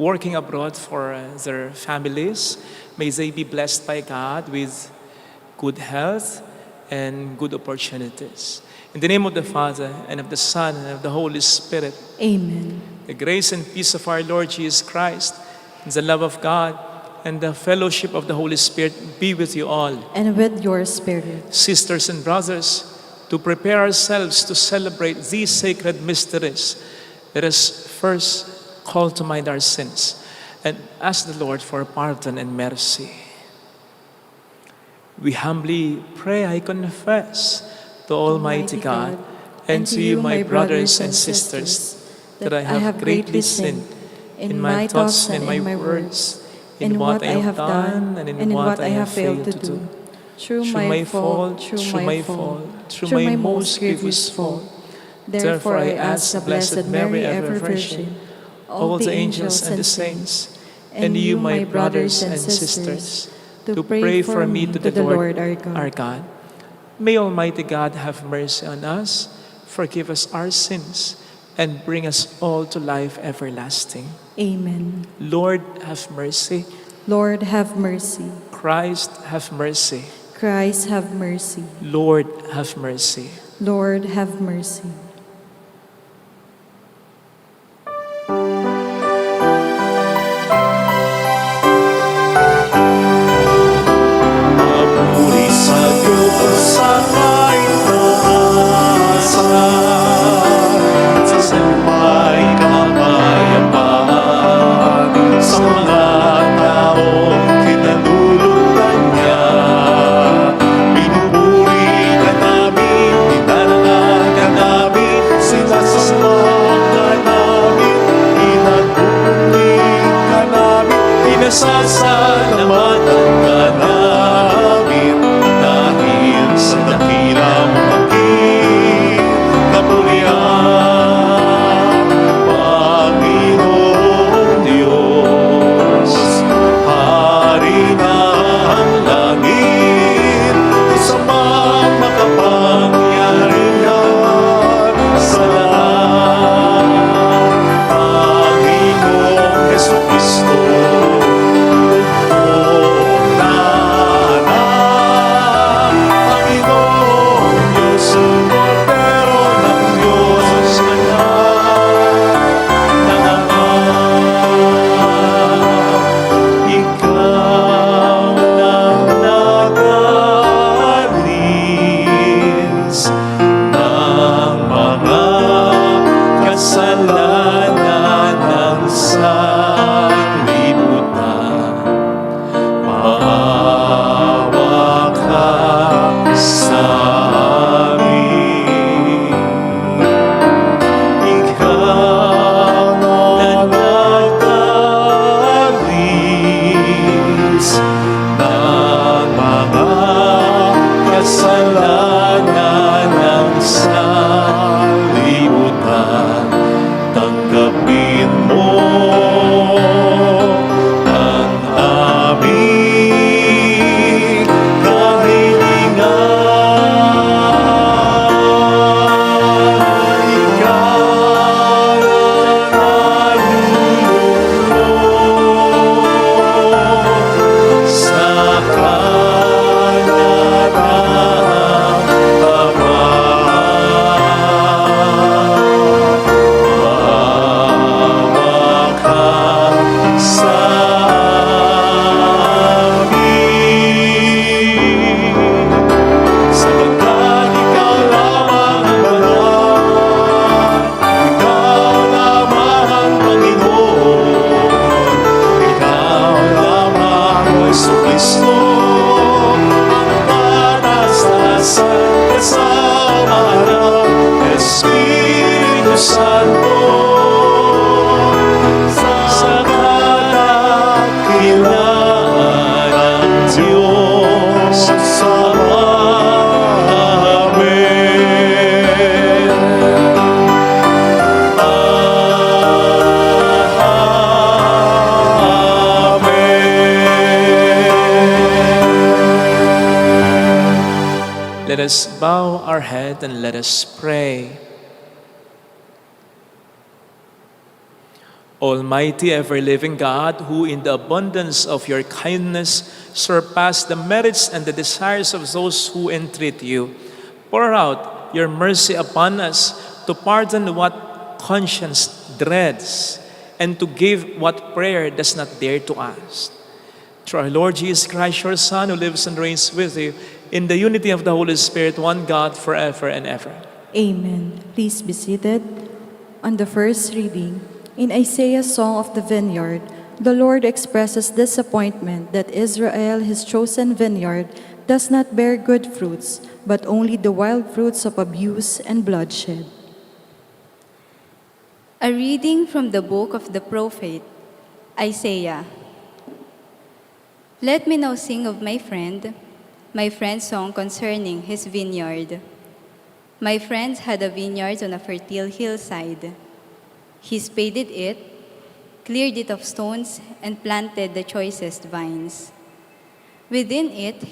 working abroad for their families. May they be blessed by God with good health and good opportunities. In the name of the Father, and of the Son, and of the Holy Spirit. Amen. The grace and peace of our Lord Jesus Christ, and the love of God, and the fellowship of the Holy Spirit be with you all. And with your spirit. Sisters and brothers, to prepare ourselves to celebrate these sacred mysteries, let us first call to mind our sins and ask the Lord for pardon and mercy. We humbly pray, I confess to Almighty God and to you, my brothers and sisters, that I have greatly sinned in my thoughts and in my words, in what I have done and in what I have failed to do. Through my fault, through my most grievous fault. Therefore I ask the Blessed Mary, ever Virgin, all the angels and the saints, and you, my brothers and sisters, to pray for me to the Lord our God. May Almighty God have mercy on us, forgive us our sins, and bring us all to life everlasting. Amen. Lord, have mercy. Lord, have mercy. Christ, have mercy. Christ, have mercy. Lord, have mercy. Lord, have mercy. Papuri sa Diyos ang may taas, sa salmay kapayapaan, sa mga taong kinalulungan niya. Pinupuri ka namin, dinaralan ka namin, sinasasama ka namin, pinagpupunin ka namin, pinasasalamatan ka namin, dahil sa dakila mong hangin, kapurihan, Panginoong Diyos, Hari ng langit, kasamang makapangyarihan sa lahat, Panginoong Jesucristo. Kasalanan ng sanlibutan, maawa ka sa amin. Ikaw na nagtalis ng mga kasalanan ng sanlibutan, tanggapin mo ang aming kahilingan. Ikaw na nalulunod sa kanan ng Ama. Maawa ka sa amin, sapagkat ikaw lamang ang banal, ikaw lamang ang Panginoon, ikaw lamang ang Jesucristo, ang panastasan kasama ng Espiritu Santo, sa kadakilaan ng Diyos Ama. Amen. Amen. Let us bow our head and let us pray. Almighty ever-living God, who in the abundance of your kindness surpass the merits and the desires of those who entreat you, pour out your mercy upon us to pardon what conscience dreads and to give what prayer does not dare to ask. Through our Lord Jesus Christ, your Son, who lives and reigns with you in the unity of the Holy Spirit, one God, forever and ever. Amen. Please be seated. On the first reading, in Isaiah's Song of the Vineyard, the Lord expresses disappointment that Israel, his chosen vineyard, does not bear good fruits, but only the wild fruits of abuse and bloodshed. A reading from the book of the prophet Isaiah. Let me now sing of my friend's song concerning his vineyard. My friend had a vineyard on a fertile hillside. He spaded it, cleared it of stones, and planted the choicest vines. Within it,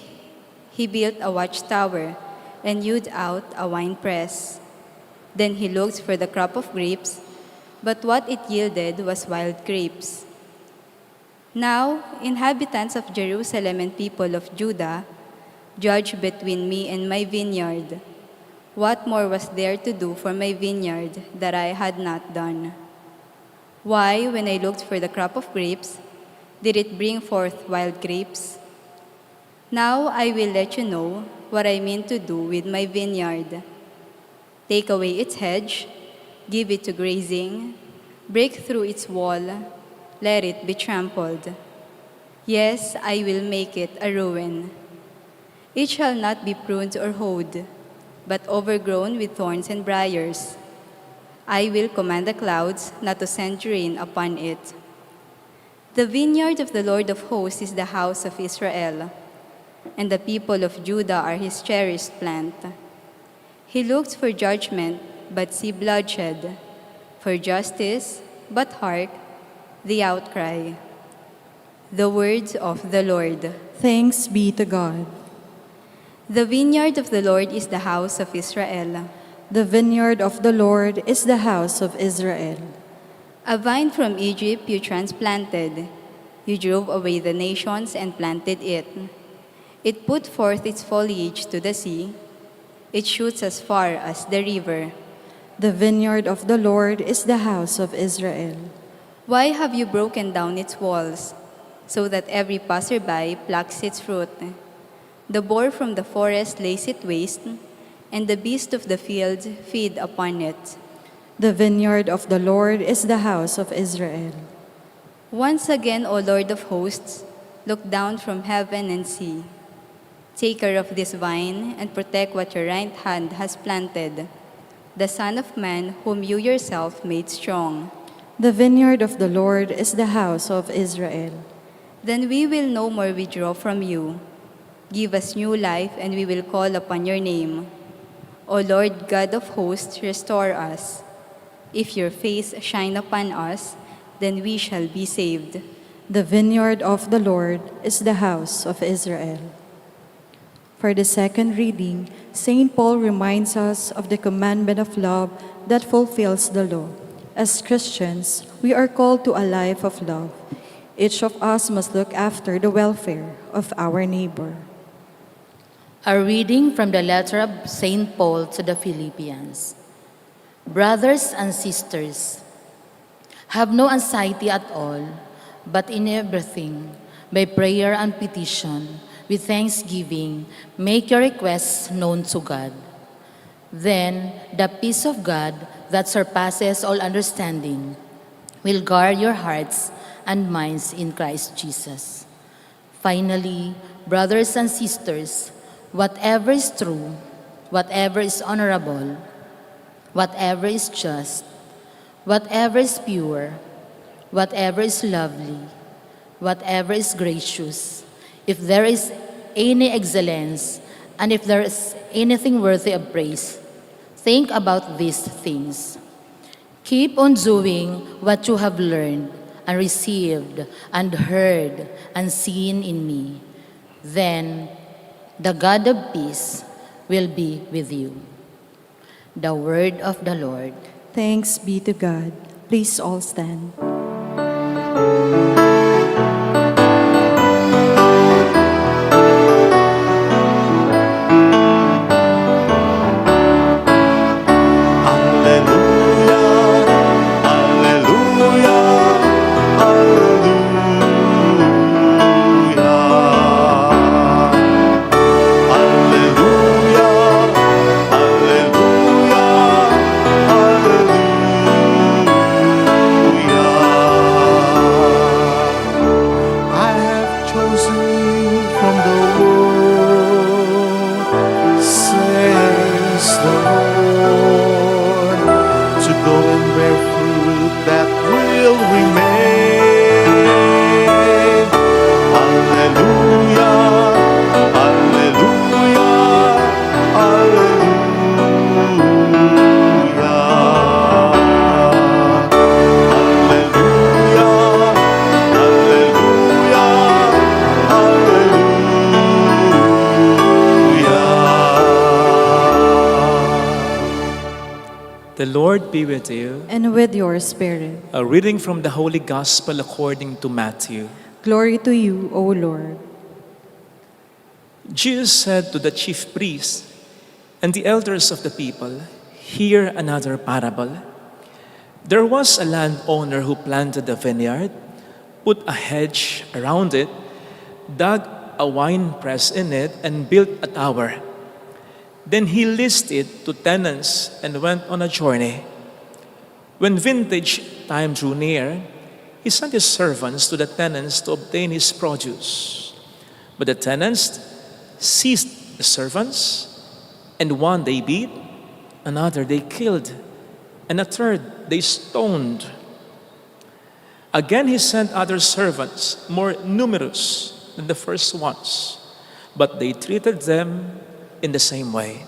he built a watchtower and hewed out a winepress. Then he looked for the crop of grapes, but what it yielded was wild grapes. Now, inhabitants of Jerusalem and people of Judah, judge between me and my vineyard. What more was there to do for my vineyard that I had not done? Why, when I looked for the crop of grapes, did it bring forth wild grapes? Now I will let you know what I mean to do with my vineyard. Take away its hedge, give it to grazing, break through its wall, let it be trampled. Yes, I will make it a ruin. It shall not be pruned or hoed, but overgrown with thorns and briars. I will command the clouds not to send rain upon it. The vineyard of the Lord of hosts is the house of Israel, and the people of Judah are his cherished plant. He looked for judgment, but see bloodshed, for justice, but hark, the outcry. The words of the Lord. Thanks be to God. The vineyard of the Lord is the house of Israel. The vineyard of the Lord is the house of Israel. A vine from Egypt you transplanted. You drove away the nations and planted it. It put forth its foliage to the sea. It shoots as far as the river. The vineyard of the Lord is the house of Israel. Why have you broken down its walls, so that every passerby plucks its fruit? The boar from the forest lays it waste, and the beasts of the field feed upon it. The vineyard of the Lord is the house of Israel. Once again, O Lord of hosts, look down from heaven and see. Take care of this vine and protect what your right hand has planted, the Son of Man whom you yourself made strong. The vineyard of the Lord is the house of Israel. Then we will no more withdraw from you. Give us new life, and we will call upon your name. O Lord God of hosts, restore us. If your face shine upon us, then we shall be saved. The vineyard of the Lord is the house of Israel. For the second reading, St. Paul reminds us of the commandment of love that fulfills the law. As Christians, we are called to a life of love. Each of us must look after the welfare of our neighbor. A reading from the letter of St. Paul to the Philippians. Brothers and sisters, have no anxiety at all, but in everything, by prayer and petition, with thanksgiving, make your requests known to God. Then the peace of God that surpasses all understanding will guard your hearts and minds in Christ Jesus. Finally, brothers and sisters, whatever is true, whatever is honorable, whatever is just, whatever is pure, whatever is lovely, whatever is gracious, if there is any excellence, and if there is anything worthy of praise, think about these things. Keep on doing what you have learned and received and heard and seen in me. Then the God of peace will be with you. The word of the Lord. Thanks be to God. Please all stand. I have chosen you from the world, says the Lord, to go and bear fruit that will remain. Hallelujah, hallelujah, The Lord be with you. And with your spirit. A reading from the Holy Gospel according to Matthew. Glory to you, O Lord. Jesus said to the chief priests and the elders of the people, "Hear another parable. There was a landowner who planted a vineyard, put a hedge around it, dug a wine press in it, and built a tower. Then he leased it to tenants and went on a journey. When vintage time drew near, he sent his servants to the tenants to obtain his produce. But the tenants seized the servants, and one they beat, another they killed, and a third they stoned. Again he sent other servants, more numerous than the first ones, but they treated them in the same way.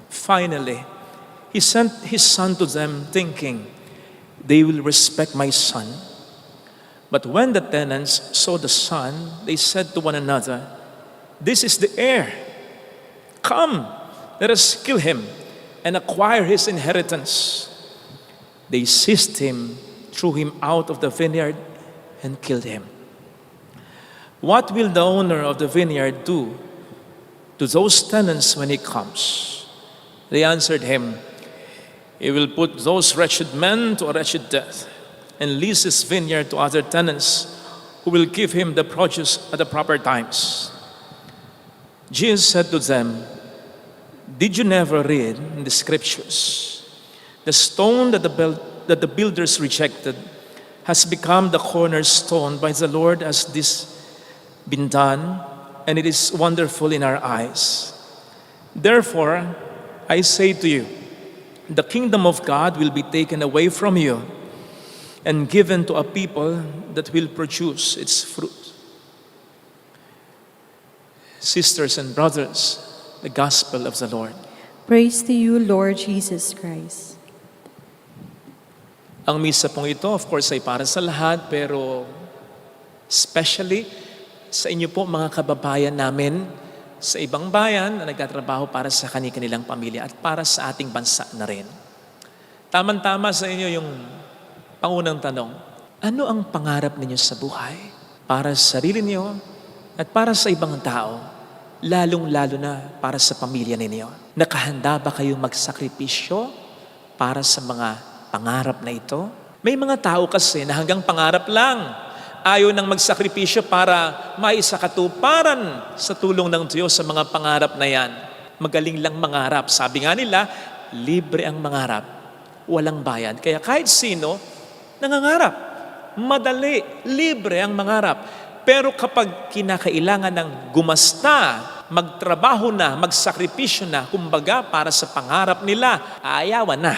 Finally, he sent his son to them, thinking, they will respect my son. But when the tenants saw the son, they said to one another, this is the heir. Come, let us kill him and acquire his inheritance. They seized him, threw him out of the vineyard, and killed him. What will the owner of the vineyard do to those tenants when he comes?" They answered him, "He will put those wretched men to a wretched death and lease his vineyard to other tenants who will give him the produce at the proper times." Jesus said to them, "Did you never read in the scriptures, the stone that the builders rejected has become the cornerstone. By the Lord has this been done, and it is wonderful in our eyes. Therefore, I say to you, the kingdom of God will be taken away from you and given to a people that will produce its fruit." Sisters and brothers, the gospel of the Lord. Praise to you, Lord Jesus Christ. Ang misa pong ito, of course, ay para sa lahat, pero especially sa inyo po mga kababayan namin sa ibang bayan na nagtatrabaho para sa kanilang pamilya at para sa ating bansa na rin. Tama-tama sa inyo yung pangunang tanong, ano ang pangarap ninyo sa buhay? Para sa sarili niyo at para sa ibang tao, lalong-lalo na para sa pamilya ninyo. Nakahanda ba kayong magsakripisyo para sa mga pangarap na ito? May mga tao kasi na hanggang pangarap lang, ayaw nang magsakripisyo para maisakatuparan sa tulong ng Diyos sa mga pangarap na yan. Magaling lang mangarap. Sabi nga nila, libre ang mangarap, walang bayad. Kaya kahit sino, nangangarap. Madali, libre ang mangarap. Pero kapag kinakailangan ng gumasta, magtrabaho na, magsakripisyo na, kumbaga para sa pangarap nila, ayawan na.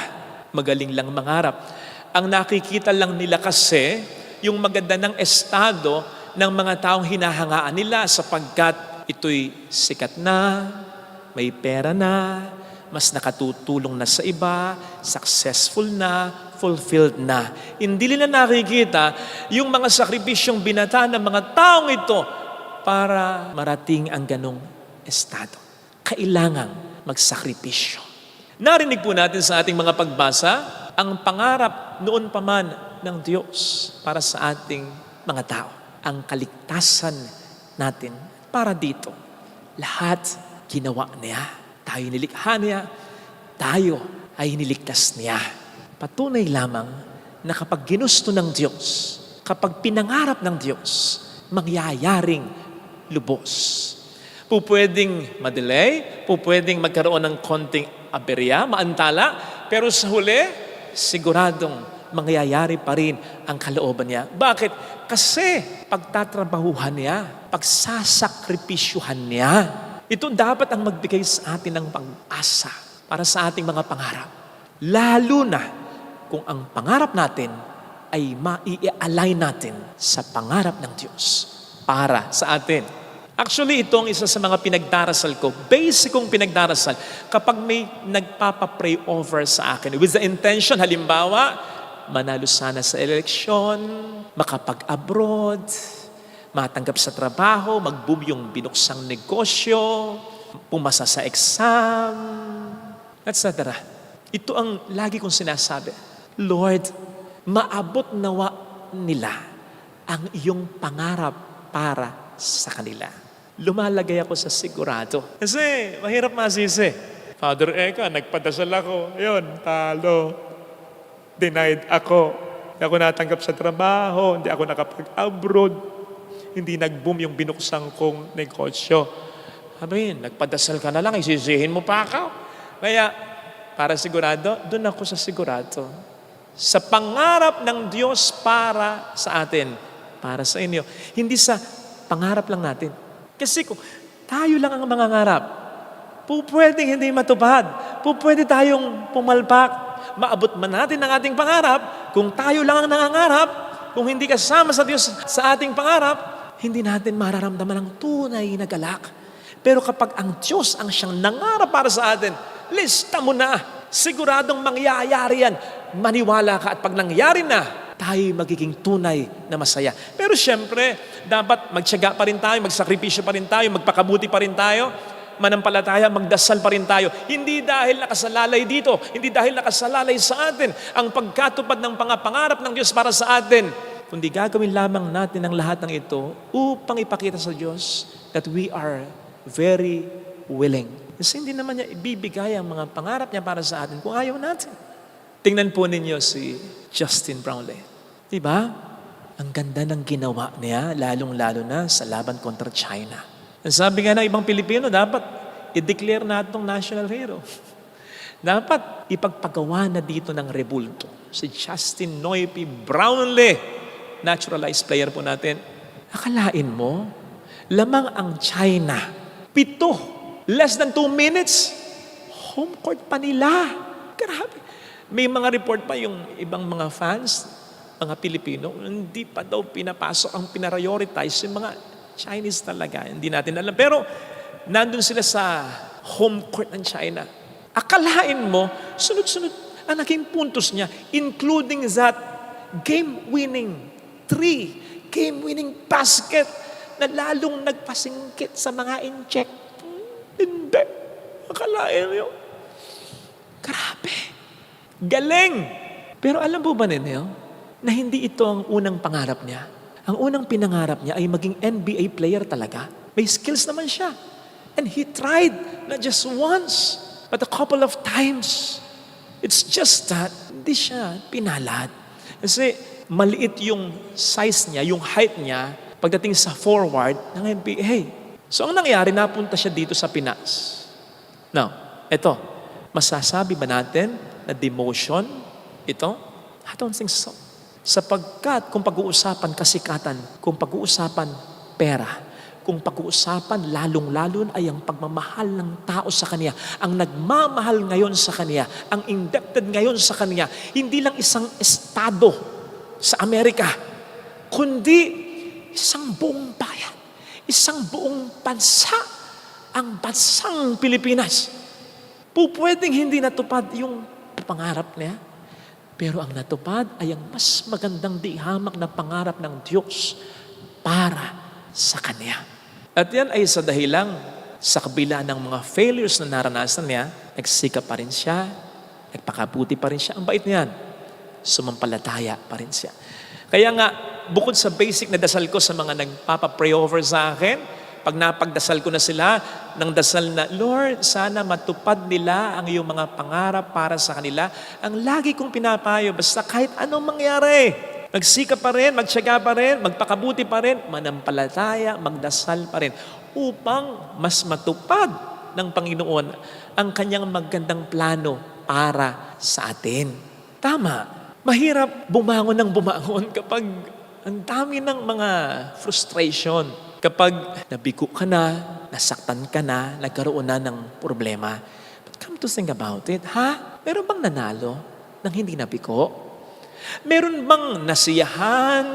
Magaling lang mangarap. Ang nakikita lang nila kasi, yung maganda ng estado ng mga taong hinahangaan nila sapagkat ito'y sikat na, may pera na, mas nakatutulong na sa iba, successful na, fulfilled na. Hindi nila nakikita yung mga sakripisyong binata ng mga taong ito para marating ang ganong estado. Kailangang magsakripisyo. Narinig po natin sa ating mga pagbasa, ang pangarap noon pa man ng Diyos para sa ating mga tao. Ang kaligtasan natin para dito. Lahat ginawa niya. Tayo nilikha niya. Tayo ay niligtas niya. Patunay lamang na kapag ginusto ng Diyos, kapag pinangarap ng Diyos, mangyayaring lubos. Pupwedeng madelay, pupwedeng magkaroon ng konting aberya, maantala, pero sa huli, siguradong mangyayari pa rin ang kalooban niya. Bakit? Kasi pagtatrabahuhan niya, pagsasakripisyuhan niya, ito dapat ang magbigay sa atin ng pag-asa para sa ating mga pangarap. Lalo na kung ang pangarap natin ay mai-align natin sa pangarap ng Diyos para sa atin. Actually, ito ang isa sa mga pinagdarasal ko. Basic kong pinagdarasal. Kapag may nagpapa-pray over sa akin with the intention, halimbawa, manalo sana sa eleksyon, makapag-abroad, matanggap sa trabaho, mag-boom yung binuksang negosyo, pumasa sa exam, etc. Ito ang lagi kong sinasabi. Lord, maabot nawa nila ang iyong pangarap para sa kanila. Lumalagay ako sa sigurado. Kasi mahirap masisi. Father Eka, nagpadasal ako. Ayun, talo. Denied ako. Hindi ako natanggap sa trabaho. Hindi ako nakapag-abroad. Hindi nag-boom yung binuksang kong negosyo. Sabihin, nagpadasal ka na lang, isisihin mo pa ako. Kaya, para sigurado, doon ako sa sigurado. Sa pangarap ng Diyos para sa atin, para sa inyo. Hindi sa pangarap lang natin. Kasi kung tayo lang ang mangangarap, pwedeng hindi matupad. Pwede tayong pumalpak. Maabot man natin ang ating pangarap, kung tayo lang ang nangangarap, kung hindi kasama sa Diyos sa ating pangarap, hindi natin mararamdaman ang tunay na galak. Pero kapag ang Diyos ang siyang nangarap para sa atin, lista mo na. Siguradong mangyayari yan. Maniwala ka at pag nangyari na, tayo magiging tunay na masaya. Pero syempre, dapat magtiyaga pa rin tayo, magsakripisyo pa rin tayo, magpakabuti pa rin tayo, manampalataya, magdasal pa rin tayo. Hindi dahil nakasalalay dito, hindi dahil nakasalalay sa atin ang pagkatupad ng pangapangarap ng Diyos para sa atin, kundi gagawin lamang natin ang lahat ng ito upang ipakita sa Diyos that we are very willing. Kasi hindi naman niya ibibigay ang mga pangarap niya para sa atin kung ayaw natin. Tingnan po ninyo si Justin Brownlee. Diba? Ang ganda ng ginawa niya, lalong-lalo na sa laban kontra China. Ang sabi nga ng ibang Pilipino, dapat i-declare natin itong national hero. Dapat ipagpagawa na dito ng rebulto. Si Justin Noype Brownlee, naturalized player po natin. Akalain mo, lamang ang China, 7, less than 2 minutes, home court pa nila. Grabe. May mga report pa yung ibang mga fans, mga Pilipino, hindi pa daw pinapasok ang pinarioritize yung mga Chinese talaga. Hindi natin alam. Pero nandun sila sa home court ng China. Akalain mo, sunod-sunod ang naging puntos niya, including that game-winning 3, game-winning basket na lalong nagpasingkit sa mga in-check. Hindi. Akalain mo yun. Grabe. Galing! Pero alam po ba ninyo na hindi ito ang unang pangarap niya? Ang unang pinangarap niya ay maging NBA player talaga. May skills naman siya. And he tried not just once, but a couple of times. It's just that hindi siya pinalad. Kasi maliit yung size niya, yung height niya, pagdating sa forward ng NBA. So ang nangyari, napunta siya dito sa Pinas. Now, eto, masasabi ba natin na demotion ito? I don't think so. Sapagkat kung pag-uusapan kasikatan, kung pag-uusapan pera, kung pag-uusapan lalong-lalo ay ang pagmamahal ng tao sa Kanya, ang nagmamahal ngayon sa Kanya, ang indebted ngayon sa Kanya, hindi lang isang estado sa Amerika, kundi isang buong bayan, isang buong bansa, ang bansang Pilipinas. Pupwedeng hindi natupad yung pangarap niya, pero ang natupad ay ang mas magandang dihamak na pangarap ng Diyos para sa Kanya. At yan ay sa dahilang sa kabila ng mga failures na naranasan niya, nagsikap pa rin siya, nagpakabuti pa rin siya. Ang bait niyan. sumampalataya pa rin siya. Kaya nga, bukod sa basic na dasal ko sa mga nagpapa-pray over sa akin, pag napagdasal ko na sila, ng dasal na, Lord, sana matupad nila ang iyong mga pangarap para sa kanila. Ang lagi kong pinapayo, basta kahit anong mangyari, magsikap pa rin, magtiyaga pa rin, magpakabuti pa rin, manampalataya, magdasal pa rin, upang mas matupad ng Panginoon ang kanyang magandang plano para sa atin. Tama. Mahirap bumangon ng bumangon kapag ang dami ng mga frustration. Kapag nabigo ka na, nasaktan ka na, nagkaroon na ng problema. But come to think about it, meron bang nanalo ng hindi nabigo? Meron bang nasiyahan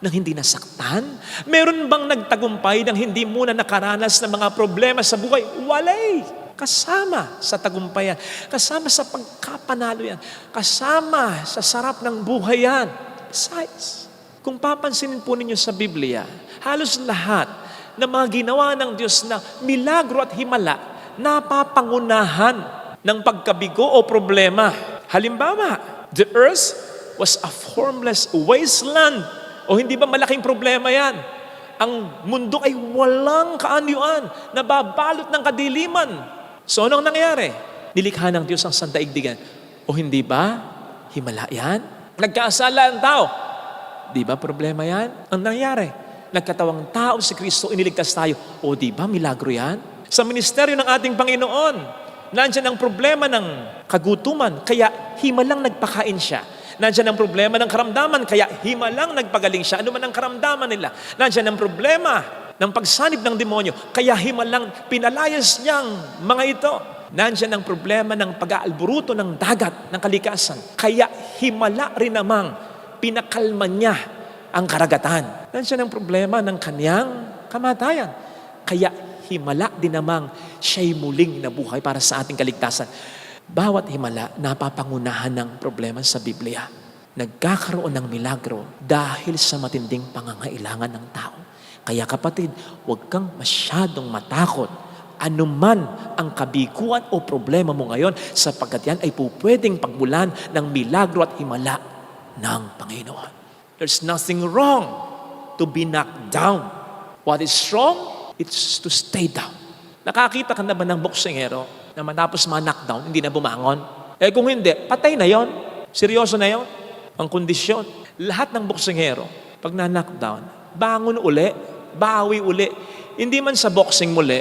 ng hindi nasaktan? Meron bang nagtagumpay ng hindi muna nakaranas ng mga problema sa buhay? Walay! Kasama sa tagumpayan, kasama sa pagkapanalo yan, kasama sa sarap ng buhay yan. Besides, kung papansinin po ninyo sa Biblia, halos lahat ng mga ginawa ng Diyos na milagro at himala, napapangunahan ng pagkabigo o problema. Halimbawa, the earth was a formless wasteland. O hindi ba malaking problema yan? Ang mundo ay walang kaanyuan, nababalot ng kadiliman. So anong nangyari? Nilikha ng Diyos ang sandaigdigan. O hindi ba? Himala yan? Nagkasala ang tao. Di ba problema yan? Ang nangyari? Nagkatawang tao si Kristo, iniligtas tayo. O di ba milagro yan? Sa ministeryo ng ating Panginoon, nandiyan ang problema ng kagutuman, kaya himalang nagpakain siya. Nandiyan ang problema ng karamdaman, kaya himalang nagpagaling siya. Ano man ang karamdaman nila? Nandiyan ang problema ng pagsanib ng demonyo, kaya himalang pinalayas niyang mga ito. Nandiyan ang problema ng pag-aalburuto ng dagat, ng kalikasan, kaya himala rin namang pinakalma niya ang karagatan. Nandiyan ang problema ng kanyang kamatayan, kaya himala din namang siya'y muling nabuhay para sa ating kaligtasan. Bawat himala, napapangunahan ng problema sa Biblia. Nagkakaroon ng milagro dahil sa matinding pangangailangan ng tao. Kaya kapatid, huwag kang masyadong matakot anuman ang kabiguan o problema mo ngayon, sapagkat yan ay pupwedeng pagmulan ng milagro at himala ng Panginoon. There's nothing wrong to be knocked down. What is wrong? It's to stay down. Nakakita ka na ba ng boksingero na matapos ma-knockdown, hindi na bumangon? Kung hindi, patay na yon. Seryoso na yon. Ang kondisyon. Lahat ng boksingero, pag na-knockdown, bangon uli, bawi uli. Hindi man sa boxing muli,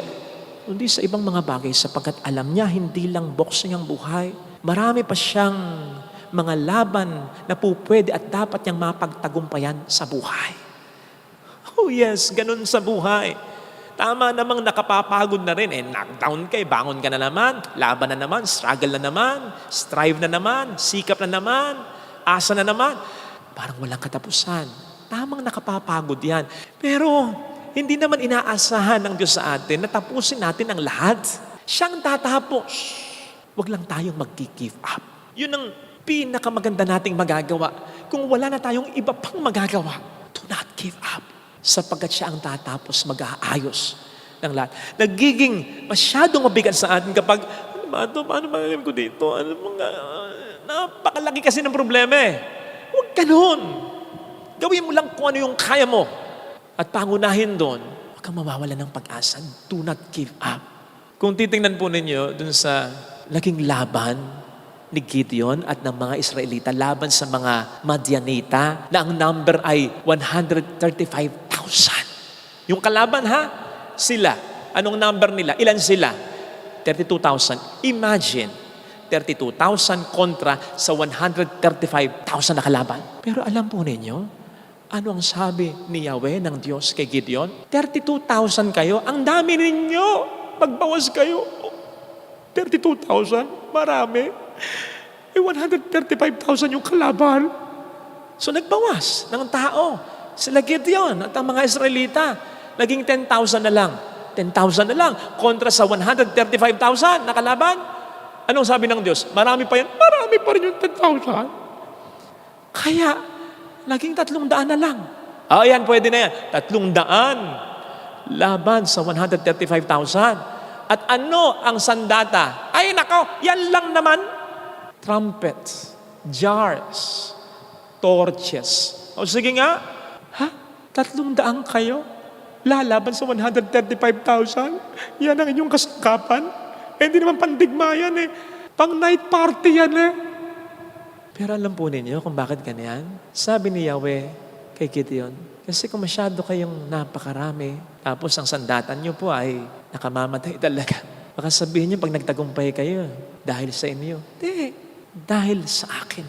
kundi sa ibang mga bagay, sapagkat alam niya, hindi lang boxing ang buhay. Marami pa siyang mga laban na pupwede at dapat niyang mapagtagumpayan sa buhay. Oh yes, ganun sa buhay. Tama namang nakapapagod na rin. Knockdown ka, bangon ka na naman, laban na naman, struggle na naman, strive na naman, sikap na naman, asa na naman. Parang walang katapusan. Tamang nakapapagod yan. Pero hindi naman inaasahan ng Diyos sa atin na tapusin natin ang lahat. Siyang tatapos. Huwag lang tayong mag-give up. Yun ang pinakamaganda nating magagawa. Kung wala na tayong iba pang magagawa, do not give up. Sapagkat siya ang tatapos, mag-aayos ng lahat. Nagiging masyadong mabigat sa atin kapag, ano ba ito? Paano magagawin ko dito? Napakalaki kasi ng problema eh. Huwag ganun. Gawin mo lang kung ano yung kaya mo. At pangunahin doon, huwag kang mawawala ng pag-asa. Do not give up. Kung titingnan po ninyo dun sa naging laban ni Gideon at ng mga Israelita, laban sa mga Madianita, na ang number ay 135,000. Yung kalaban sila. Anong number nila? Ilan sila? 32,000. Imagine, 32,000 kontra sa 135,000 na kalaban. Pero alam po ninyo, ano ang sabi ni Yahweh ng Diyos kay Gideon? 32,000 kayo, ang dami ninyo. Magbawas kayo. 32,000, marami. 135,000 yung kalaban. So nagbawas ng tao. Sila Gideon at ang mga Israelita, naging 10,000 na lang. 10,000 na lang kontra sa 135,000 na kalaban. Anong sabi ng Diyos? Marami pa yan? Marami pa rin yung 10,000. Kaya, naging 300 na lang. Ayan, pwede na yan. 300 laban sa 135,000. At ano ang sandata? Ay nako, yan lang naman. Trumpets, jars, torches. O sige nga, ha? 300 kayo? Lalaban sa 135,000? Yan ang inyong kasangkapan? Hindi naman pandigma yan eh. Pang night party yan eh. Pero alam po ninyo kung bakit ganyan? Sabi ni Yahweh kay Gideon, kasi kung masyado kayong napakarami, tapos ang sandatan nyo po ay nakamamatay talaga. Baka sabihin nyo pag nagtagumpay kayo, dahil sa inyo. Hindi. Dahil sa akin.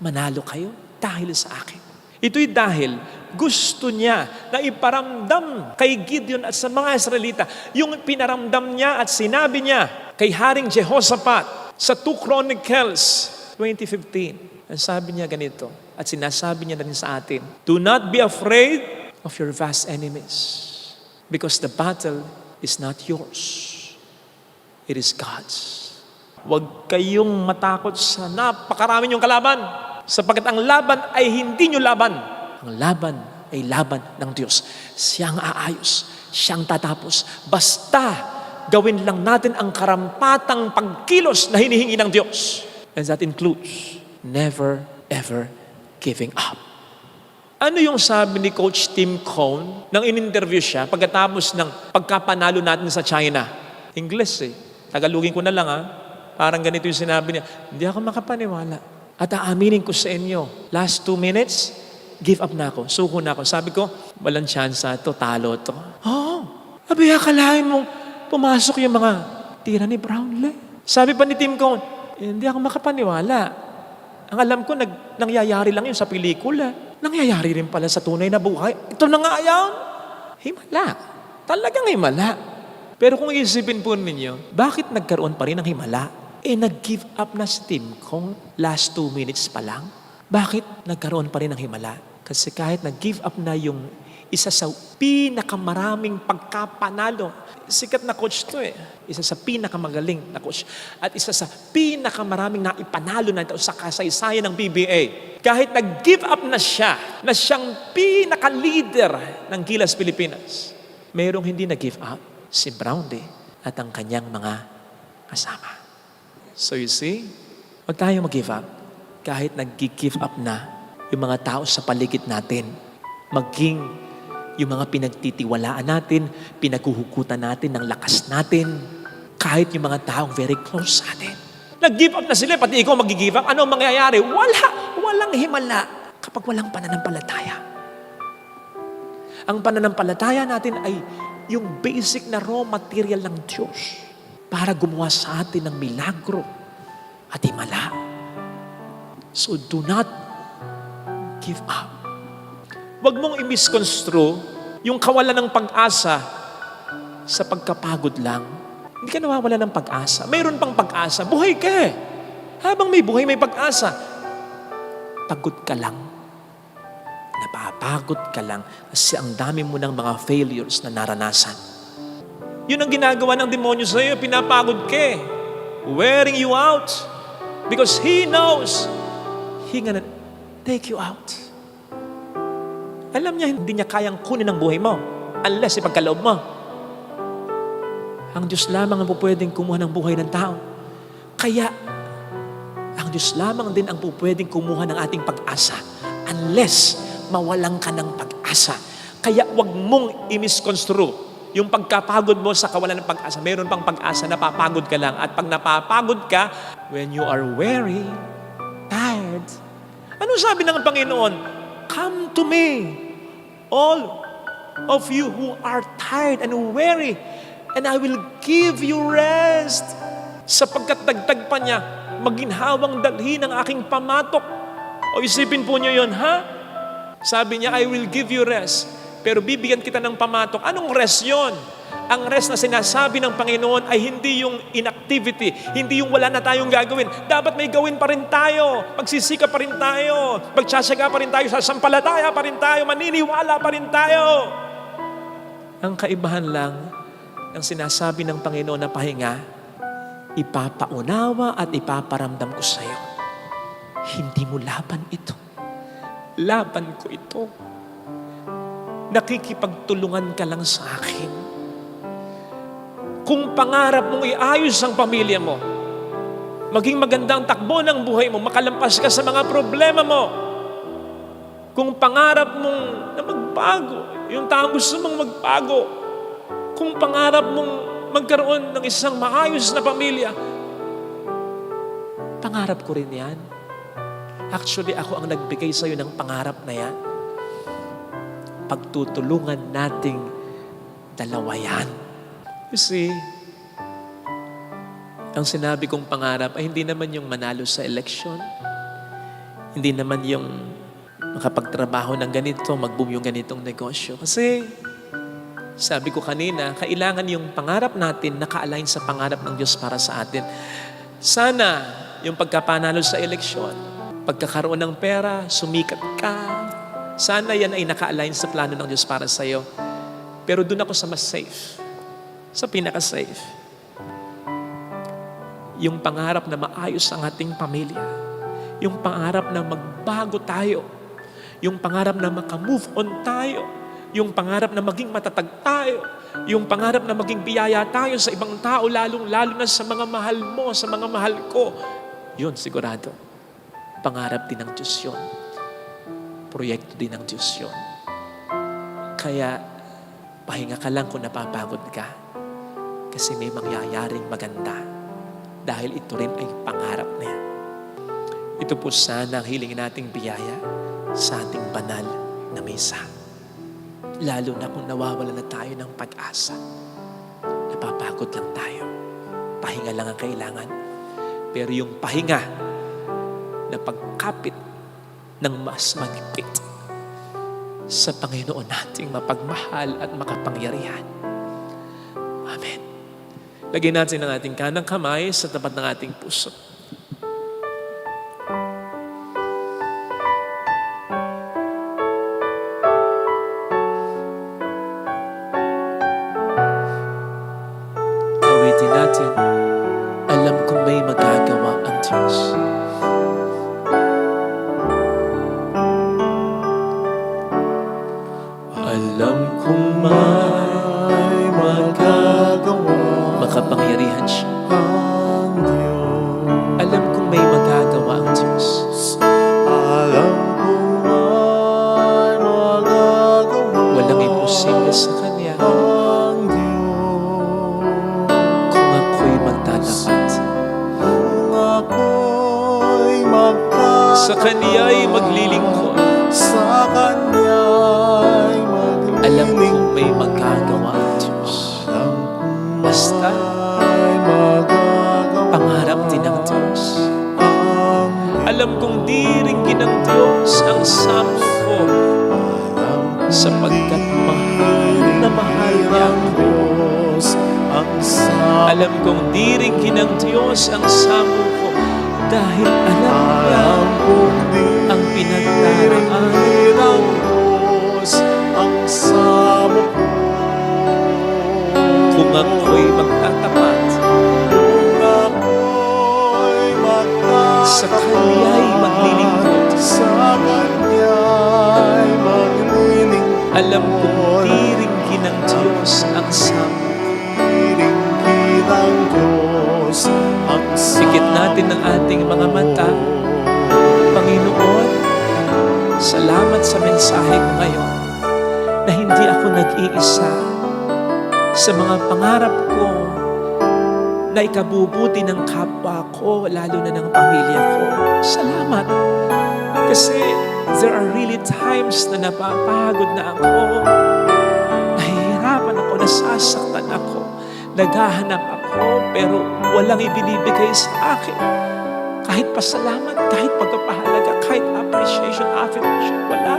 Manalo kayo dahil sa akin. Ito'y dahil gusto niya na iparamdam kay Gideon at sa mga Israelita yung pinaramdam niya at sinabi niya kay Haring Jehoshaphat sa 2 Chronicles 20:15. Ang sabi niya ganito, at sinasabi niya na rin sa atin, do not be afraid of your vast enemies because the battle is not yours. It is God's. Huwag kayong matakot sa napakarami niyong kalaban sapagkat ang laban ay hindi niyo laban. Ang laban ay laban ng Diyos. Siyang aayos, siyang tatapos. Basta gawin lang natin ang karampatang pagkilos na hinihingi ng Diyos. And that includes never ever giving up. Ano yung sabi ni Coach Tim Cone nang in-interview siya pagkatapos ng pagkapanalo natin sa China? English eh. Tagalogin ko na lang Parang ganito yung sinabi niya, hindi ako makapaniwala. At aaminin ko sa inyo, last 2 minutes, give up na ako, suko na ako. Sabi ko, walang chance to, talo to. Abi, akalain mong pumasok yung mga tira ni Brownlee. Sabi pa ni Tim Cone, hindi ako makapaniwala. Ang alam ko, nangyayari lang yun sa pelikula. Nangyayari rin pala sa tunay na buhay. Ito na nga yan. Himala. Talagang himala. Pero kung isipin po ninyo, bakit nagkaroon pa rin ng himala? Nag-give up na si Tim Cone last 2 minutes pa lang. Bakit nagkaroon pa rin ng himala? Kasi kahit nag-give up na yung isa sa pinakamaraming pagkapanalo. Sikat na coach to eh. Isa sa pinakamagaling na coach. At isa sa pinakamaraming naipanalo na ito sa kasaysayan ng PBA. Kahit nag-give up na siya, na siyang pinaka-leader ng Gilas Pilipinas, mayroong hindi nag-give up, si Brownlee at ang kanyang mga kasama. So you see, huwag tayo mag-give up. Kahit nag-give up na yung mga tao sa paligid natin, maging yung mga pinagtitiwalaan natin, pinaghuhugutan natin ng lakas natin, kahit yung mga taong very close sa atin. Nag-give up na sila, pati ikaw mag-give up. Ano ang mangyayari? Walang himala kapag walang pananampalataya. Ang pananampalataya natin ay yung basic na raw material ng Diyos para gumawa sa atin ng milagro at himala. So do not give up. Huwag mong i-misconstrue yung kawalan ng pag-asa sa pagkapagod lang. Hindi ka nawawala ng pag-asa. Mayroon pang pag-asa. Buhay ka eh. Habang may buhay, may pag-asa. Pagod ka lang. Napapagod ka lang kasi ang dami mo ng mga failures na naranasan. Yun ang ginagawa ng demonyo sa iyo. Pinapagod ka eh. Wearing you out. Because he knows he gonna take you out. Alam niya, hindi niya kayang kunin ang buhay mo unless ipagkaloob mo. Ang Diyos lamang ang pupwedeng kumuha ng buhay ng tao. Kaya, ang Diyos lamang din ang pupwedeng kumuha ng ating pag-asa unless mawalan ka ng pag-asa. Kaya wag mong i-misconstrue yung pagkapagod mo sa kawalan ng pag-asa. Mayroon pang pag-asa, napapagod ka lang. At pag napapagod ka, when you are weary, tired, ano sabi ng Panginoon? Come to me, all of you who are tired and weary, and I will give you rest. Sapagkat dagdag pa niya, maginhawang dalhin ang aking pamatok. O isipin po niyo yun, ha? Sabi niya, I will give you rest. Pero bibigyan kita ng pamatok. Anong rest yun? Ang rest na sinasabi ng Panginoon ay hindi yung inactivity, hindi yung wala na tayong gagawin. Dapat may gawin pa rin tayo. Magsisika pa rin tayo. Magtsatsaga pa rin tayo. Sasampalataya pa rin tayo. Maniniwala pa rin tayo. Ang kaibahan lang ng sinasabi ng Panginoon na pahinga, ipapaunawa at ipaparamdam ko sa iyo. Hindi mo laban ito. Laban ko ito. Nakikipagtulungan ka lang sa akin. Kung pangarap mong iayos ang pamilya mo, maging magandang takbo ng buhay mo, makalampas ka sa mga problema mo, Kung pangarap mong na magbago, yung taong gusto mong magbago, kung pangarap mong magkaroon ng isang maayos na pamilya, pangarap ko rin yan. Actually, ako ang nagbigay sa'yo ng pangarap na yan. Pagtutulungan nating dalawa yan. You see, ang sinabi kong pangarap ay hindi naman yung manalo sa eleksyon. Hindi naman yung makapagtrabaho ng ganito, mag-boom yung ganitong negosyo. Kasi, sabi ko kanina, kailangan yung pangarap natin naka-align sa pangarap ng Diyos para sa atin. Sana yung pagkapanalo sa eleksyon, pagkakaroon ng pera, sumikat ka, sana yan ay naka-align sa plano ng Diyos para sa iyo. Pero doon ako sa mas safe, sa pinaka-safe. Yung pangarap na maayos ang ating pamilya, yung pangarap na magbago tayo, yung pangarap na maka-move on tayo, yung pangarap na maging matatag tayo, yung pangarap na maging biyaya tayo sa ibang tao, lalong-lalo na sa mga mahal mo, sa mga mahal ko. Yun, sigurado. Pangarap din ng Diyos yun. Proyekto din ng Diyos yun. Kaya, pahinga ka lang kung napapagod ka. Kasi may mangyayaring maganda. Dahil ito rin ay pangarap na yan. Ito po sana ang hilingin nating biyaya sa ating banal na misa. Lalo na kung nawawala na tayo ng pag-asa. Napapagod lang tayo. Pahinga lang ang kailangan. Pero yung pahinga na pagkapit ng mas magipit sa Panginoon nating mapagmahal at makapangyarihan. Amen. Lagyan natin ang ating kanang kamay sa tapat ng ating puso. Awitin natin, alam kong may magagawa ang Diyos. Alam kong may magagawa makapangyarihan siya. ang Diyos. Alam kong may magagawa ang Diyos. Alam kong may magagawa Walang imposible sa Kanya ang Diyos. kung ako'y magtatapat. Kung ako'y magtatapat Sa Kanya'y maglilingkod. sa Kanya'y maglilingkod. Alam kong may magagawa ang Diyos. Basta, pangarap din ng Diyos. Alam kong diringgin ng Diyos ang sampo ko sapagkat mahal na mahal niya ako. Alam kong diringgin ng Diyos ang sampo ko dahil alam niya ang pinagdaraanan ko. Kung ako'y magtatapat, sa Kanya'y maglilingkod. Alam kong diringgin ng Diyos ang sampo. Sikit natin ang ating mga mata. Panginoon, salamat sa mensahe ko ngayon na hindi ako nag-iisa sa mga pangarap ko na ikabubuti ng kapwa ko, lalo na ng pamilya ko. Salamat. Kasi there are really times na napapagod na ako, nahihirapan ako, nasasaktan ako, naghahanap ako, pero walang ibinibigay sa akin. Kahit pasalamat, kahit pagpapahalaga, kahit appreciation, affirmation, wala.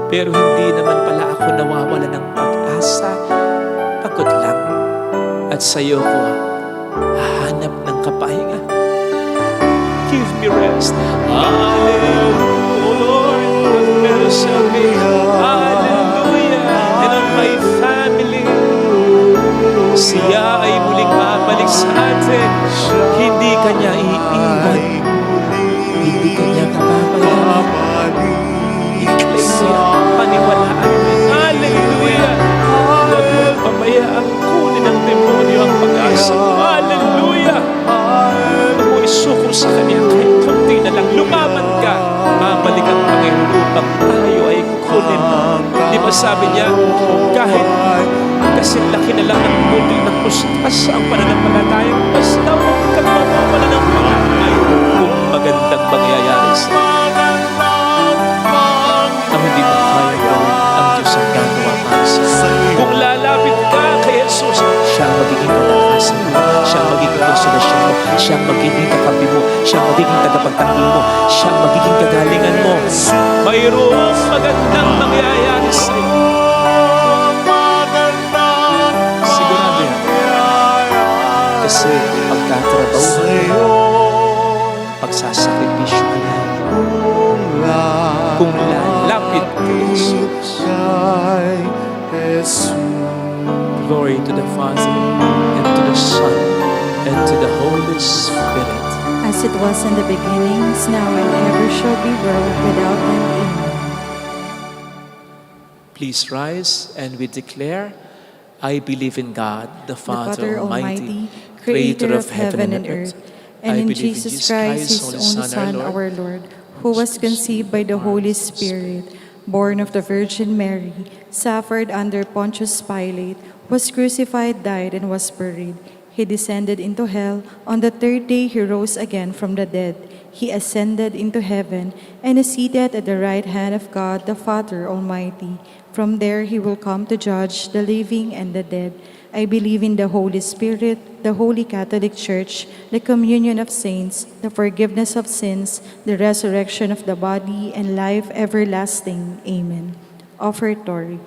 Pero hindi naman pala ako nawawala ng pag-asa, pagod lang. At sa iyo ko hahanap ng kapahinga. Give me rest. Hallelujah, Lord. Have mercy on me. Hallelujah. And on my family. Siya ay muling babalik sa atin. Hindi Kanya iiwan. Hindi Kanya kapabayaan. I-claim mo yan. Paniwalaan mo. Hallelujah. Huwag mo pabayaan kunin ng demonyo ang pag-asa mo. Hallelujah. Huwag mo isuko sa Kanya kahit konti na lang. Lumaban ka. Babalik ang Sabi niya, kahit kasi laki na lang ng budol ng kustas ang pananampalataya mo, basta huwag kang mawawala ng pangangay kung magandang mangyayari sa ang hindi mo kaya gawin, ang Diyos ang gagawa para sa iyo. Kung lalapit ka kay Jesus, siya ang magiging kalakasan mo, siya ang magiging konsolasyon mo, siya ang magiging kakampi mo, siya ang magiging tagapagtanggol mo, siya ang magiging kagalingan mo. Mayroong magandang mangyayari sa iyo. Sigurado yan. Kasi pagtatrabaho mo, pagsasakripisyo ka na. Kung lalapit kay Jesus. Glory to the Father, and to the Son, and to the Holy Spirit. As it was in the beginning, is now, and ever shall be, world without end. Amen. Please rise, and we declare, I believe in God, the The Father Father Almighty, Creator of heaven and earth, and in Jesus Christ, His only Son, our Lord, who was conceived by the Holy Spirit, born of the Virgin Mary, suffered under Pontius Pilate, was crucified, died, and was buried. He descended into hell. On the third day he rose again from the dead. He ascended into heaven and is seated at the right hand of God, the Father Almighty. From there he will come to judge the living and the dead. I believe in the Holy Spirit, the Holy Catholic Church, the communion of saints, the forgiveness of sins, the resurrection of the body, and life everlasting. Amen. Offertory.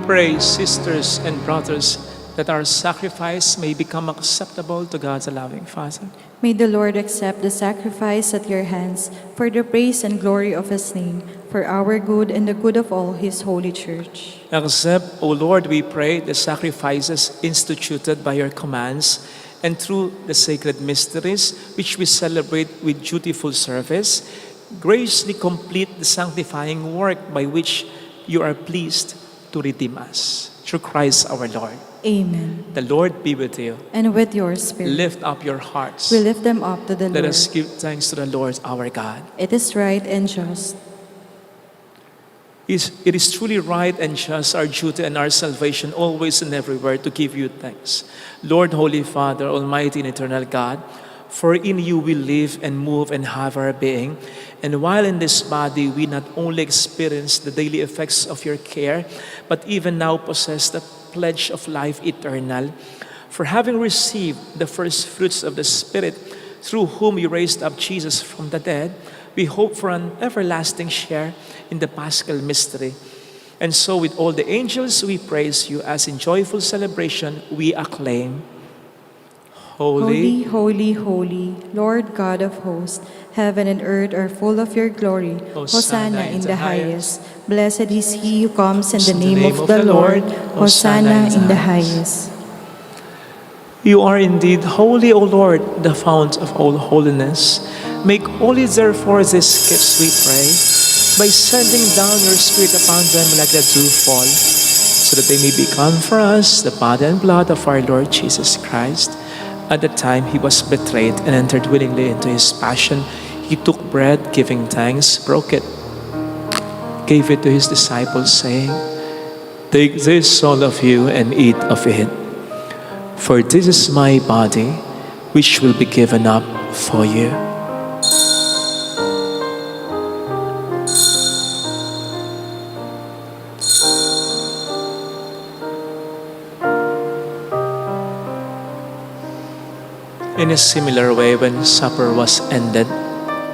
Pray, sisters and brothers, that our sacrifice may become acceptable to God's loving Father. May the Lord accept the sacrifice at your hands for the praise and glory of His name, for our good and the good of all His holy church. Accept, O Lord, we pray, the sacrifices instituted by your commands, and through the sacred mysteries which we celebrate with dutiful service, graciously complete the sanctifying work by which you are pleased to redeem us. Through Christ our Lord. Amen. The Lord be with you. And with your spirit, Lift up your hearts. we lift them up to the Let Lord. us give thanks to the Lord our God. It is right and just. It is truly right and just, our duty and our salvation, always and everywhere, to give you thanks. Lord, Holy Father, Almighty and Eternal God, for in you we live and move and have our being. And while in this body, we not only experience the daily effects of your care, but even now possess the pledge of life eternal. For having received the first fruits of the Spirit, through whom you raised up Jesus from the dead, we hope for an everlasting share in the Paschal mystery. And so with all the angels we praise you, as in joyful celebration we acclaim, Holy, holy, holy, Lord God of hosts, heaven and earth are full of your glory. Hosanna in the highest. Blessed is he who comes in the name of the Lord. Hosanna in the highest. You are indeed holy, O Lord, the fount of all holiness. Make holy therefore these gifts, we pray, by sending down your Spirit upon them like the dew fall, so that they may become for us the body and blood of our Lord Jesus Christ. At the time he was betrayed and entered willingly into his passion, he took bread, giving thanks, broke it, gave it to his disciples, saying, "Take this, all of you, and eat of it. For this is my body, which will be given up for you." In a similar way, when supper was ended,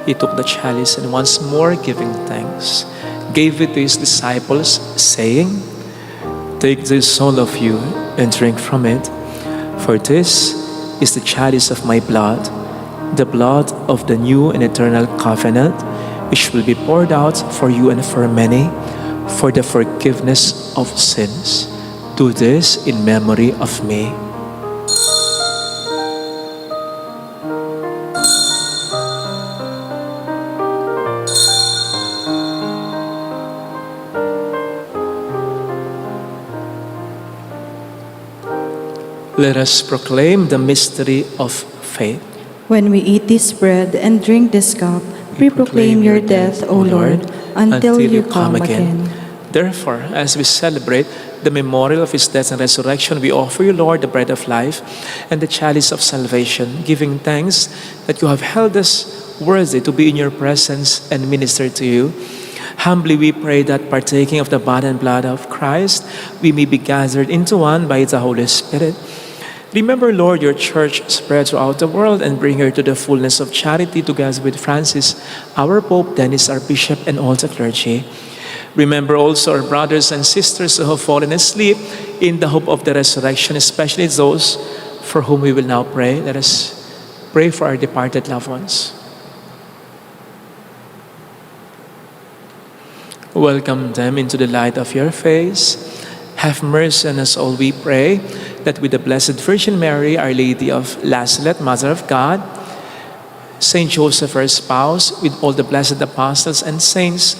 he took the chalice and once more giving thanks, gave it to his disciples, saying, "Take this, all of you, and drink from it. For this is the chalice of my blood, the blood of the new and eternal covenant, which will be poured out for you and for many, for the forgiveness of sins. Do this in memory of me." Let us proclaim the mystery of faith. When we eat this bread and drink this cup, we proclaim your death, O Lord, until you come again. Therefore, as we celebrate the memorial of his death and resurrection, we offer you, Lord, the bread of life and the chalice of salvation, giving thanks that you have held us worthy to be in your presence and minister to you. Humbly we pray that, partaking of the body and blood of Christ, we may be gathered into one by the Holy Spirit. Remember, Lord, your church spread throughout the world and bring her to the fullness of charity, together with Francis, our Pope, Dennis, our Bishop, and all the clergy. Remember also our brothers and sisters who have fallen asleep in the hope of the resurrection, especially those for whom we will now pray. Let us pray for our departed loved ones. Welcome them into the light of your face. Have mercy on us all, we pray, that with the Blessed Virgin Mary, Our Lady of Lazaret, Mother of God, Saint Joseph, her spouse, with all the blessed apostles and saints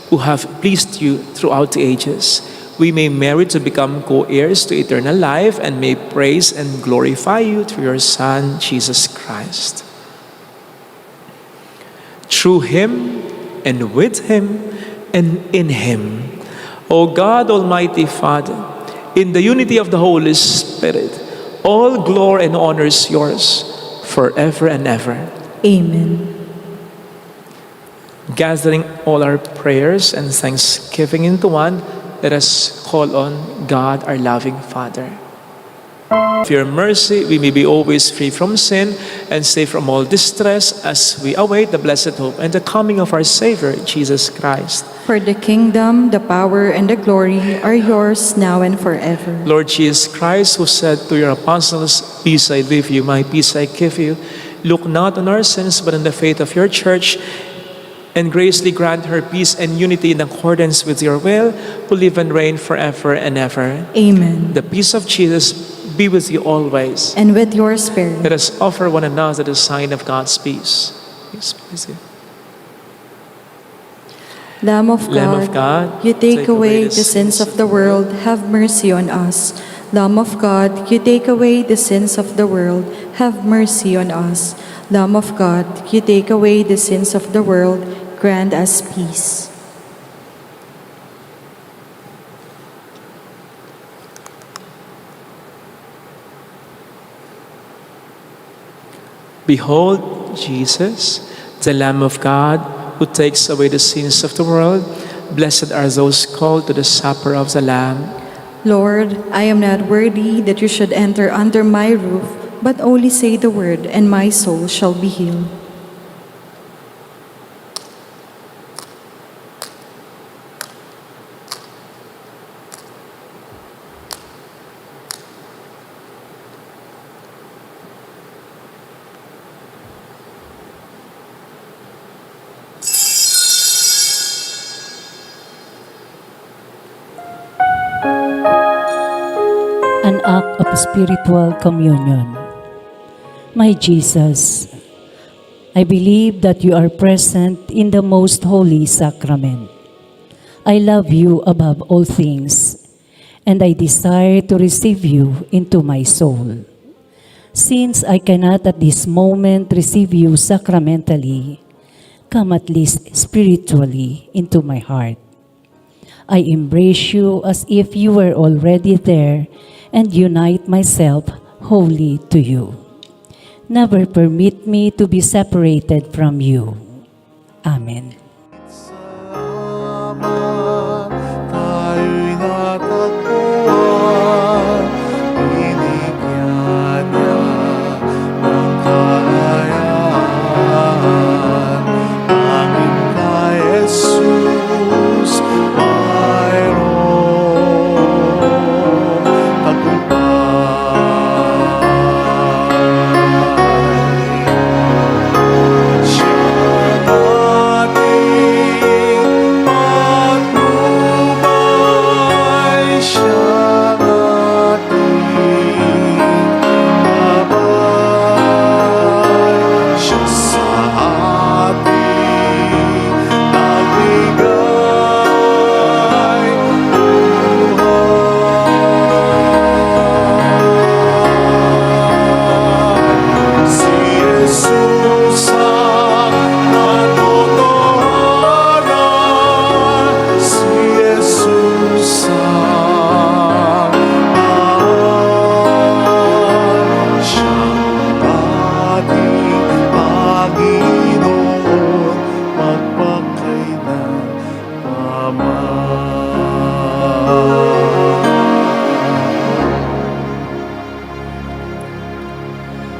who have pleased you throughout the ages, we may merit to become co-heirs to eternal life and may praise and glorify you through your Son, Jesus Christ. Through him, and with him, and in him, O God, Almighty Father, in the unity of the Holy Spirit, all glory and honor is yours forever and ever. Amen. Gathering all our prayers and thanksgiving into one, let us call on God, our loving Father. Of your mercy, we may be always free from sin and safe from all distress as we await the blessed hope and the coming of our Savior, Jesus Christ. For the kingdom, the power, and the glory are yours now and forever. Lord Jesus Christ, who said to your apostles, "Peace I leave you, my peace I give you," look not on our sins but on the faith of your church, and graciously grant her peace and unity in accordance with your will, who live and reign forever and ever. Amen. The peace of Jesus be with you always. And with your spirit. Let us offer one another the sign of God's peace. Peace be with you. Lamb of Lamb of God, you take away the sins of the world, have mercy on us. Lamb of God, you take away the sins of the world, have mercy on us. Lamb of God, you take away the sins of the world, grant us peace. Behold, Jesus, the Lamb of God, who takes away the sins of the world. Blessed are those called to the supper of the Lamb. Lord, I am not worthy that you should enter under my roof, but only say the word, and my soul shall be healed. An act of spiritual communion. My Jesus, I believe that you are present in the most holy sacrament. I love you above all things, and I desire to receive you into my soul. Since I cannot at this moment receive you sacramentally, come at least spiritually into my heart. I embrace you as if you were already there and unite myself wholly to you. Never permit me to be separated from you. Amen. Salamat, tayo'y natagpuan, binigyan niya ng kalayaan. Amin kay Jesus, mayroong tagumpay. Siya ating patnubay, siya ating gabay, siya sa ating nagbigay buhay. Si Jesus ang katotohanan, si Jesus ang mahal, siyang ating Panginoon, magpakailan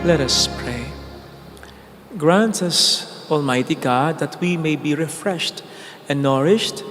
Let us pray. Grant us, Almighty God, that we may be refreshed and nourished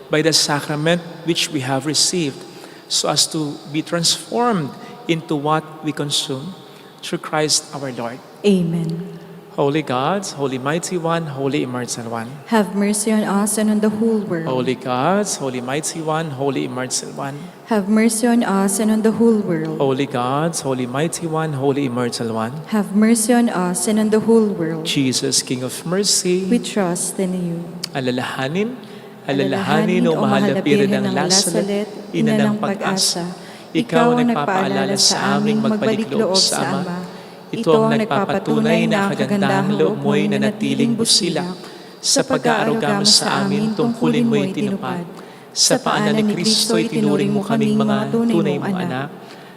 by the sacrament which we have received, so as to be transformed into what we consume through Christ our Lord. Amen. Holy God, Holy Mighty One, Holy Immortal One. Have mercy on us and on the whole world. Holy God, Holy Mighty One, Holy Immortal One. Have mercy on us and on the whole world. Holy God, Holy Mighty One, Holy Immortal One. Have mercy on us and on the whole world. Jesus, King of Mercy, We trust in you. alalahanin, alalahanin o mahal na Birhen ng Lasalet, ina ng pag-asa. Ikaw ang nagpaalala sa aming magbalik loob sa Ama. Ito ang nagpapatunay na kagandahang loob mo'y nanatiling busilak. Sa pag-aaruga mo sa amin, tungkulin mo'y tinupad. Sa paanan ni Kristo'y tinuring mo kaming mga tunay mong anak.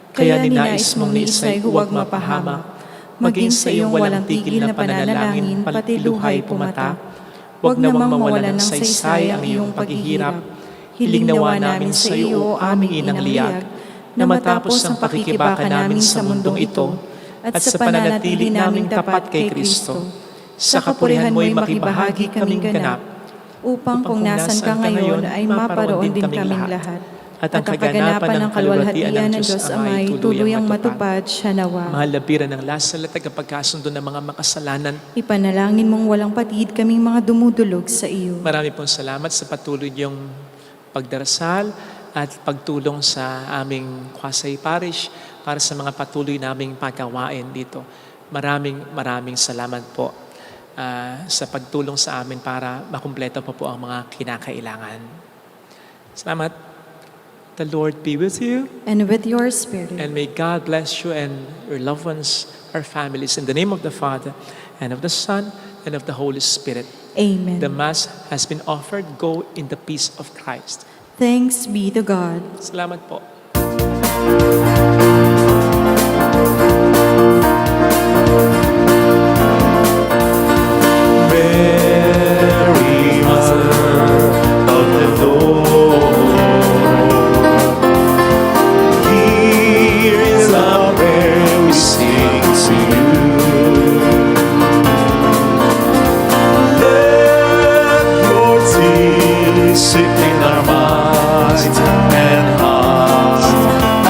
Kaya ninais mong ni Isa'y huwag mapahamak. Maging sa iyong walang tigil na pananalangin, pati luhay pumatak. Huwag namang mawalan ng saysay ang iyong paghihirap. Hiling nawa namin sa iyo, o aming inang liyag, na matapos ang pakikibaka namin sa mundong ito, at sa pananatili naming tapat kay Kristo, sa kapurihan mo'y makibahagi kaming ganap, upang kung nasan ka ngayon ay maparoon din kaming lahat. At ang kaganapan ng kalwalhatian ng Diyos Amay tuluyang matupad siya nawa. Mahal na Birhen ng Lasalet, tagapagkasundo ng mga makasalanan, Ipanalangin mong walang patid kaming mga dumudulog sa iyo. marami pong salamat sa patuloy niyong pagdarasal at pagtulong sa aming Kwasay Parish para sa mga patuloy naming paggawain dito. Maraming salamat po sa pagtulong sa amin para makumpleto po ang mga kinakailangan. Salamat. The Lord be with you, And with your spirit. and may God bless you and your loved ones, our families, in the name of the Father, and of the Son, and of the Holy Spirit. Amen. The Mass has been offered. Go in the peace of Christ. Thanks be to God. Salamat po. Mary, Mother of the Lord, here is our prayer we sing to you. Let your tears sit in our minds and hearts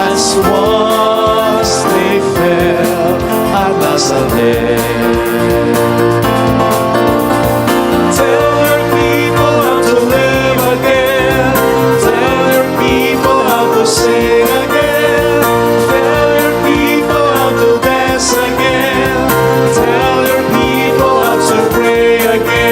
as once they fell at Nazareth. Tell your people how to live again. Tell your people how to sing again. Tell your people how to dance again. Tell your people how to pray again.